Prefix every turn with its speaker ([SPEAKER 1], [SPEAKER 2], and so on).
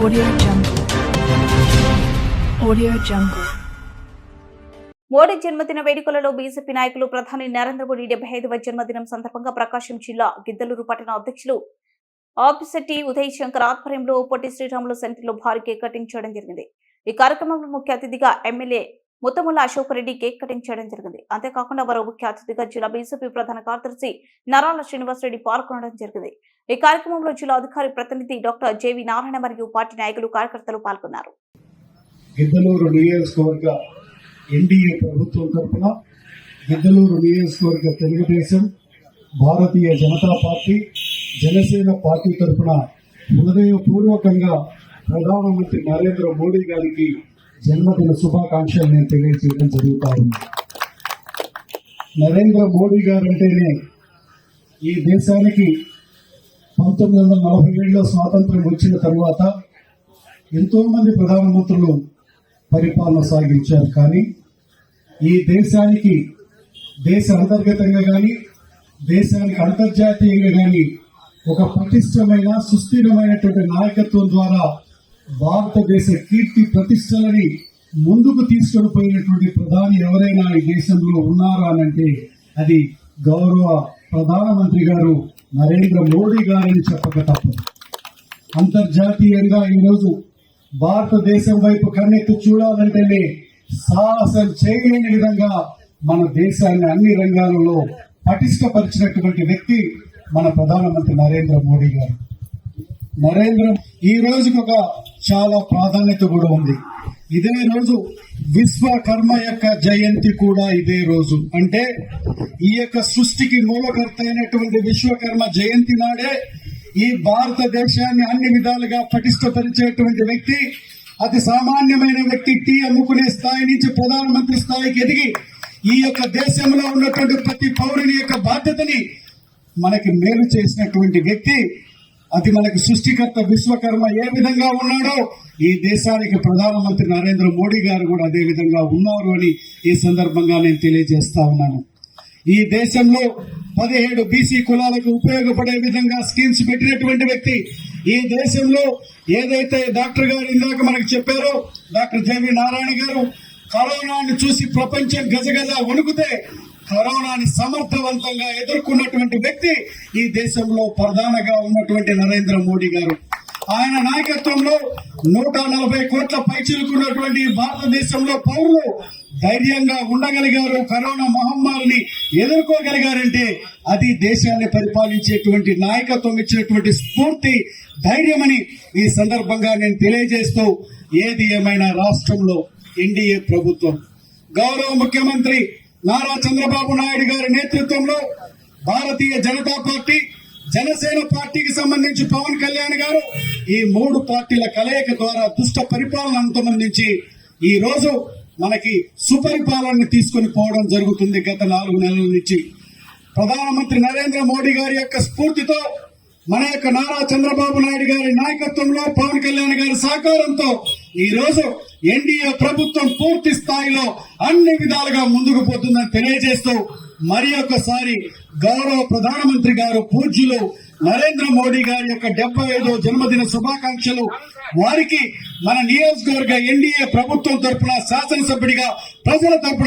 [SPEAKER 1] Audio Jungle. Audio Jungle.
[SPEAKER 2] Modi జన్మదిన వేడుకలలో BJP నాయకులు ప్రధాని నరేంద్ర మోడీ 75వ జన్మదినం సందర్భంగా ప్రకాశం జిల్లా గిద్దలూరు పట్టణ అధ్యక్షులు ఆపిశెట్టి ఉదయ్ శంకర్ ఆధ్వర్యంలో పొట్టి శ్రీరాములు సెంటర్లో భారీ కేక్ కటింగ్ చేయడం జరిగింది. ఈ కార్యక్రమంలో ముఖ్య అతిథిగా MLA Muttamula Ashok Reddy cake cutting చేయడం జరిగింది. అంతేకాకుండా మరో ముఖ్య అతిథిగా జిల్లా బీజేపీ ప్రధాన కార్యదర్శి నరాల శ్రీనివాస్ రెడ్డి పాల్గొనడం జరిగింది. ఈ కార్యక్రమంలో జిల్లా అధికారి ప్రతినిధి డాక్టర్ జేవి నారాయణ మరియు పార్టీ నాయకులు కార్యకర్తలు పాల్గొన్నారు.
[SPEAKER 3] గిద్దలూరు నియోజకవర్గ ఎన్డీఏ ప్రభుత్వం తరఫున గిద్దలూరు నియోజకవర్గ తెలుగుదేశం, భారతీయ జనతా పార్టీ, జనసేన పార్టీ తరఫున హృదయపూర్వకంగా ప్రధానమంత్రి నరేంద్ర మోడీ గారికి జన్మదిన శుభాకాంక్షలు నేను తెలియజేయడం జరుగుతా ఉంది. నరేంద్ర మోడీ గారంటేనే ఈ దేశానికి 1947లో స్వాతంత్ర్యం వచ్చిన తరువాత ఎంతో మంది ప్రధానమంత్రులు పరిపాలన సాగించారు. కానీ ఈ దేశానికి దేశ అంతర్గతంగా కానీ దేశానికి అంతర్జాతీయంగా కానీ ఒక పటిష్టమైన సుస్థిరమైనటువంటి నాయకత్వం ద్వారా భారతదేశ కీర్తి ప్రతిష్టలని ముందుకు తీసుకొని పోయినటువంటి ప్రధాని ఎవరైనా ఈ దేశంలో ఉన్నారా అనంటే అది గౌరవ ప్రధానమంత్రి గారు నరేంద్ర మోడీ గారని చెప్పక తప్పదు. అంతర్జాతీయంగా ఈరోజు భారతదేశం వైపు కన్నెత్తి చూడాలంటేనే సాహసం చేయలేని విధంగా మన దేశాన్ని అన్ని రంగాలలో పటిష్టపరిచినటువంటి వ్యక్తి మన ప్రధానమంత్రి నరేంద్ర మోడీ గారు. ఈ రోజుకి ఒక చాలా ప్రాధాన్యత కూడా ఉంది. ఇదే రోజు విశ్వకర్మ యొక్క జయంతి కూడా ఇదే రోజు. అంటే ఈ యొక్క సృష్టికి మూలకర్త అయినటువంటి విశ్వకర్మ జయంతి నాడే ఈ భారతదేశాన్ని అన్ని విధాలుగా పటిష్టపరిచేటువంటి వ్యక్తి, అతి సామాన్యమైన వ్యక్తి, టీ అమ్ముకునే స్థాయి నుంచి ప్రధానమంత్రి స్థాయికి ఎదిగి ఈ యొక్క దేశంలో ఉన్నటువంటి ప్రతి పౌరుని యొక్క బాధ్యతని మనకి మేలు చేసినటువంటి వ్యక్తి, అది మనకి సృష్టికర్త విశ్వకర్మ ఏ విధంగా ఉన్నాడో ఈ దేశానికి ప్రధానమంత్రి నరేంద్ర మోడీ గారు కూడా అదే విధంగా ఉన్నారు అని ఈ సందర్భంగా నేను తెలియజేస్తా ఉన్నాను. ఈ దేశంలో 17 బీసీ కులాలకు ఉపయోగపడే విధంగా స్కీమ్స్ పెట్టినటువంటి వ్యక్తి, ఈ దేశంలో ఏదైతే డాక్టర్ గారు ఇందాక మనకు చెప్పారో, డాక్టర్ జేవి నారాయణ గారు, కరోనాను చూసి ప్రపంచం గజగజ వణుకుతే కరోనాని సమర్థవంతంగా ఎదుర్కొన్నటువంటి వ్యక్తి ఈ దేశంలో ప్రధానిగా ఉన్నటువంటి నరేంద్ర మోడీ గారు. ఆయన నాయకత్వంలో 140 కోట్ల పైచిలుకున్నటువంటి భారతదేశంలో పౌరులు ధైర్యంగా ఉండగలిగారు. కరోనా మహమ్మారిని ఎదుర్కోగలిగారంటే అది దేశాన్ని పరిపాలించేటువంటి నాయకత్వం ఇచ్చినటువంటి స్ఫూర్తి, ధైర్యమని ఈ సందర్భంగా నేను తెలియజేస్తూ, ఏది ఏమైనా రాష్ట్రంలో ఎన్డీఏ ప్రభుత్వం గౌరవ ముఖ్యమంత్రి నారా చంద్రబాబు నాయుడు గారి నేతృత్వంలో భారతీయ జనతా పార్టీ, జనసేన పార్టీకి సంబంధించి పవన్ కళ్యాణ్ గారు, ఈ 3 పార్టీల కలయిక ద్వారా దుష్ట పరిపాలన అంతమందించి ఈ రోజు మనకి సుపరిపాలనని తీసుకొని పోవడం జరుగుతుంది. గత 4 నెలల నుంచి ప్రధానమంత్రి నరేంద్ర మోడీ గారి యొక్క స్ఫూర్తితో, మన యొక్క నారా చంద్రబాబు నాయుడు గారి నాయకత్వంలో, పవన్ కళ్యాణ్ గారి సహకారంతో ఈ రోజు ఎన్డీఏ ప్రభుత్వం పూర్తి స్థాయిలో అన్ని విధాలుగా ముందుకు పోతుందని తెలియజేస్తూ, మరి ఒక్కసారి గౌరవ ప్రధానమంత్రి గారు పూజ్యులు నరేంద్ర మోడీ గారి యొక్క 75వ జన్మదిన శుభాకాంక్షలు. వారికి మన నియోజకవర్గ ఎన్డీఏ ప్రభుత్వం తరఫున, శాసనసభ్యుడిగా, ప్రజల తరఫున